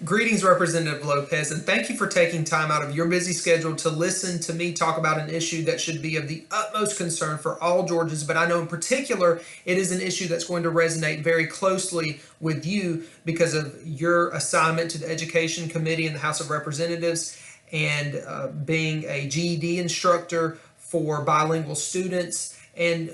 Greetings, Representative Lopez, and thank you for taking time out of your busy schedule to listen to me talk about an issue that should be of the utmost concern for all Georgians, but I know in particular it is an issue that's going to resonate very closely with you because of your assignment to the Education Committee in the House of Representatives and being a GED instructor for bilingual students and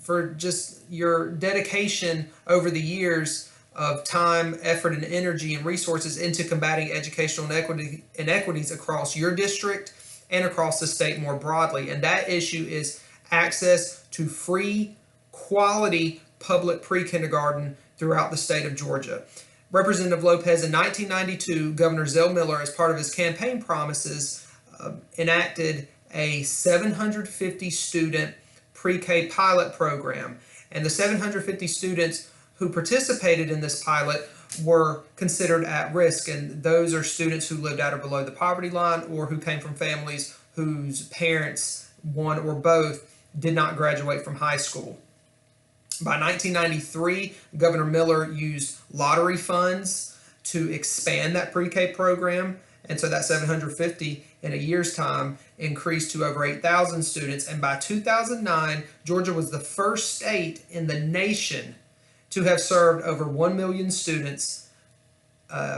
for just your dedication over the years of time, effort, and energy and resources into combating educational inequities across your district and across the state more broadly. And that issue is access to free, quality public pre-kindergarten throughout the state of Georgia. Representative Lopez, in 1992, Governor Zell Miller, as part of his campaign promises, enacted a 750 student pre-K pilot program. And the 750 students who participated in this pilot were considered at risk, and those are students who lived at or below the poverty line or who came from families whose parents, one or both, did not graduate from high school. By 1993, Governor Miller used lottery funds to expand that pre-K program, and so that 750 in a year's time increased to over 8,000 students. And by 2009, Georgia was the first state in the nation to have served over 1 million students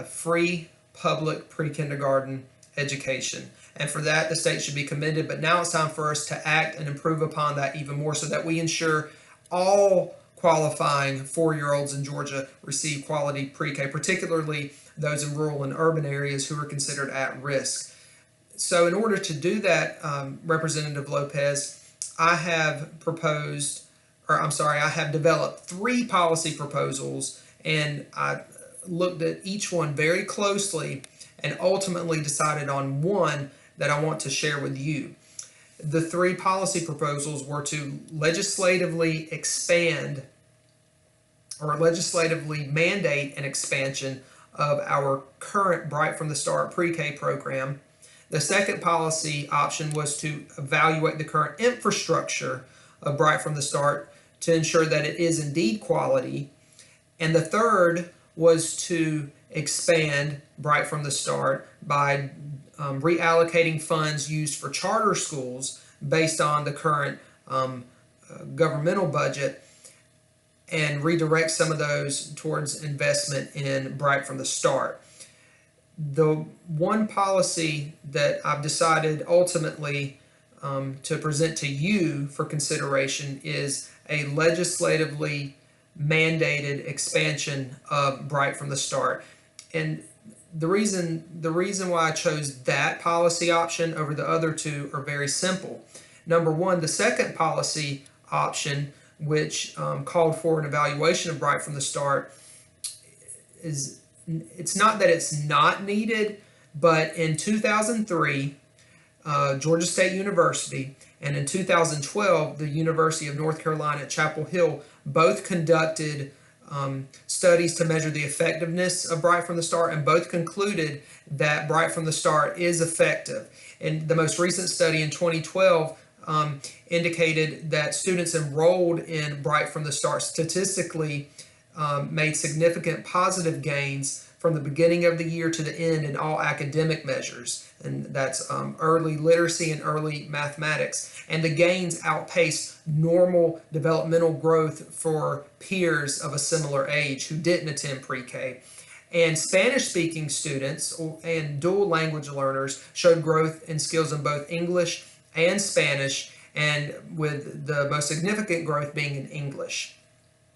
free public pre-kindergarten education. And for that, the state should be commended. But now it's time for us to act and improve upon that even more so that we ensure all qualifying 4-year-olds in Georgia receive quality pre-K, particularly those in rural and urban areas who are considered at risk. So in order to do that, Representative Lopez, I have developed 3 policy proposals, and I looked at each one very closely and ultimately decided on one that I want to share with you. The 3 policy proposals were to legislatively expand or legislatively mandate an expansion of our current Bright from the Start pre-K program. The second policy option was to evaluate the current infrastructure of Bright from the Start to ensure that it is indeed quality. And the third was to expand Bright from the Start by reallocating funds used for charter schools based on the current governmental budget and redirect some of those towards investment in Bright from the Start. The one policy that I've decided ultimately to present to you for consideration is a legislatively mandated expansion of Bright from the Start. And the reason why I chose that policy option over the other 2 are very simple. Number one, the second policy option, which called for an evaluation of Bright from the Start, it's not that it's not needed, but in 2003, Georgia State University, and in 2012, the University of North Carolina at Chapel Hill both conducted studies to measure the effectiveness of Bright from the Start, and both concluded that Bright from the Start is effective. And the most recent study in 2012 indicated that students enrolled in Bright from the Start statistically made significant positive gains from the beginning of the year to the end in all academic measures, and that's early literacy and early mathematics. And the gains outpaced normal developmental growth for peers of a similar age who didn't attend pre-K. And Spanish-speaking students and dual language learners showed growth in skills in both English and Spanish, and with the most significant growth being in English.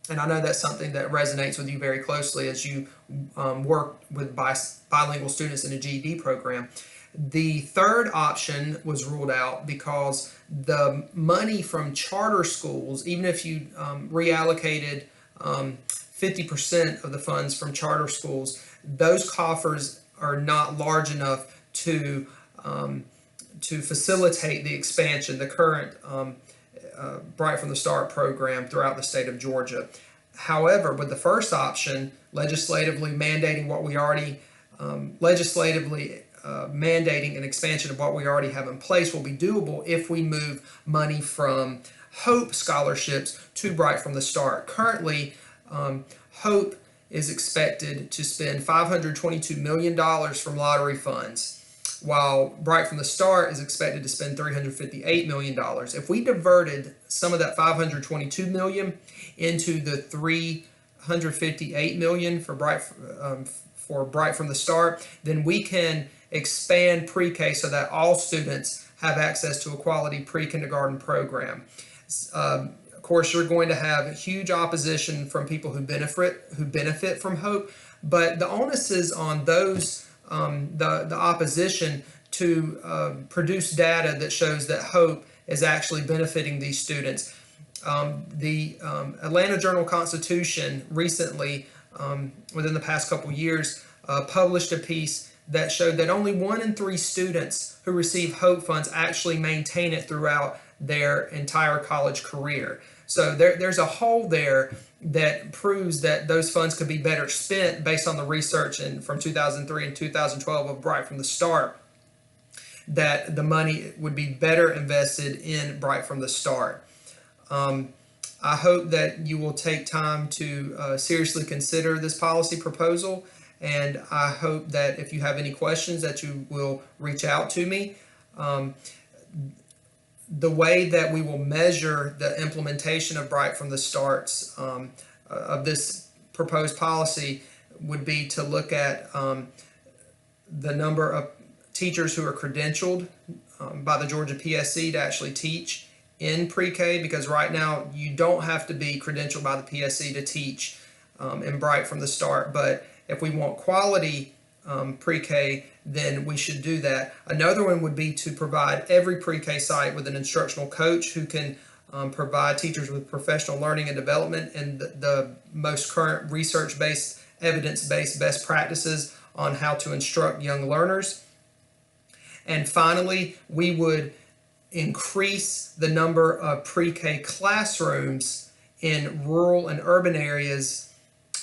And I know that's something that resonates with you very closely as you work with bilingual students in a GED program. The third option was ruled out because the money from charter schools, even if you reallocated 50% of the funds from charter schools, those coffers are not large enough to facilitate the expansion, the current Bright from the Start program throughout the state of Georgia. However, with the first option, legislatively mandating mandating an expansion of what we already have in place will be doable if we move money from HOPE scholarships to Bright from the Start. Currently, HOPE is expected to spend $522 million from lottery funds, while Bright from the Start is expected to spend $358 million. If we diverted some of that $522 million into the $358 million for Bright from the Start, then we can expand pre-K so that all students have access to a quality pre-kindergarten program. Of course, you're going to have huge opposition from people who benefit from Hope, but the onus is on those the opposition to produce data that shows that Hope is actually benefiting these students. The Atlanta Journal-Constitution recently, within the past couple years, published a piece that showed that only 1 in 3 students who receive Hope funds actually maintain it throughout their entire college career. So there's a hole there that proves that those funds could be better spent based on the research from 2003 and 2012 of Bright from the Start, that the money would be better invested in Bright from the Start. I hope that you will take time to seriously consider this policy proposal, and I hope that if you have any questions that you will reach out to me. The way that we will measure the implementation of Bright from the Start's of this proposed policy would be to look at the number of teachers who are credentialed by the Georgia PSC to actually teach in pre-K, because right now you don't have to be credentialed by the PSC to teach in Bright from the Start, but if we want quality pre-K, then we should do that. Another one would be to provide every pre-K site with an instructional coach who can provide teachers with professional learning and development and the most current research-based, evidence-based best practices on how to instruct young learners. And finally, we would increase the number of pre-K classrooms in rural and urban areas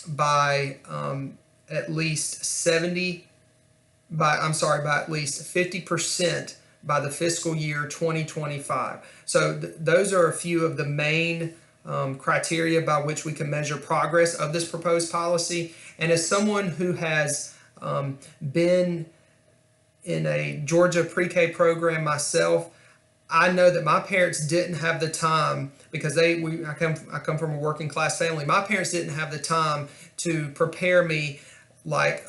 by at least 50% by the fiscal year 2025. So those are a few of the main criteria by which we can measure progress of this proposed policy. And as someone who has been in a Georgia pre-K program myself, I know that my parents didn't have the time, because I come from a working class family. My parents didn't have the time to prepare me like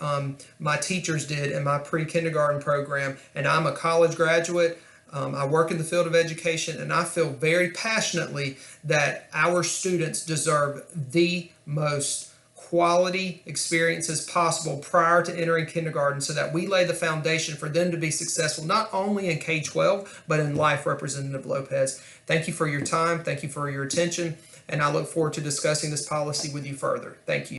my teachers did in my pre-kindergarten program, and I'm a college graduate. I work in the field of education, and I feel very passionately that our students deserve the most quality experiences possible prior to entering kindergarten, so that we lay the foundation for them to be successful not only in K-12 but in life. Representative Lopez, thank you for your time, thank you for your attention, and I look forward to discussing this policy with you further. Thank you.